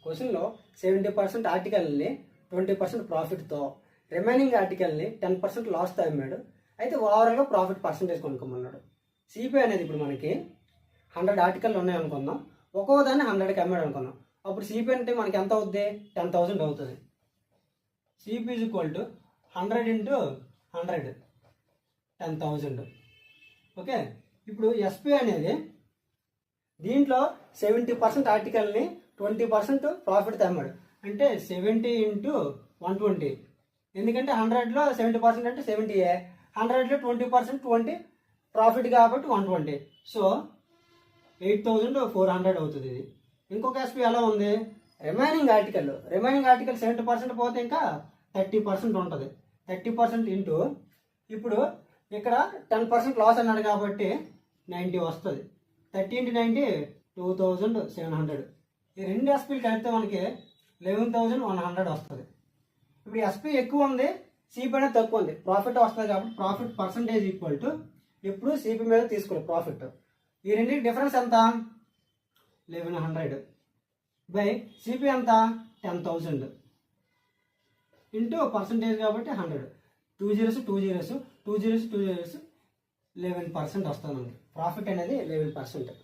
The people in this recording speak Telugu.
క్వశ్చన్లో 70% ఆర్టికల్ని 20% ప్రాఫిట్తో, రిమైనింగ్ ఆర్టికల్ని 10% లాస్తో అమ్మాడు. అయితే ఓవరాల్గా ప్రాఫిట్ పర్సంటేజ్ కొనుక్కోమన్నాడు. సిపిఐ అనేది ఇప్పుడు మనకి 100 ఆర్టికల్ ఉన్నాయి అనుకుందాం, ఒక్కో దాన్ని 100కి అమ్మాడు అనుకుందాం. అప్పుడు సిపిఐ అంటే మనకి ఎంత అవుద్ది? 10,000 అవుతుంది. CP is equal to 100 × 100, 10,000. Okay, ఇప్పుడు ఎస్పి అనేది దీంట్లో 70% ఆర్టికల్ని 20% ప్రాఫిట్ అమ్మాడు. అంటే 70 × 120. ఎందుకంటే 100లో 70% అంటే 70, 100లో 20% 20 ప్రాఫిట్ కాబట్టి 120. సో 8,400 అవుతుంది ఇది. ఇంకొక ఎస్పీ ఎలా ఉంది? రిమైనింగ్ ఆర్టికల్ 70% పోతే ఇంకా 30% ఉంటుంది. 30% ఇంటూ ఇప్పుడు ఇక్కడ 10% లాస్ అన్నాడు కాబట్టి 90 వస్తుంది. 30 × 90 2,700. ఈ రెండు ఎస్పీలు కలిపితే మనకి 11,100 వస్తుంది. ఇప్పుడు ఎస్పీ ఎక్కువ ఉంది, సిపి అనేది తక్కువ ఉంది, ప్రాఫిట్ వస్తుంది కాబట్టి ప్రాఫిట్ పర్సంటేజ్ ఈక్వల్ టు ఇప్పుడు సిపి మీద తీసుకోవాలి ప్రాఫిట్. ఈ రెండింటి డిఫరెన్స్ ఎంత? 1100 బై సిపి ఎంత? 10,000 ఇంటూ పర్సంటేజ్ కాబట్టి 100. 2 zeros 2 zeros 2 zeros 2 zeros 11% వస్తుంది మనకి. ప్రాఫిట్ అనేది 11%.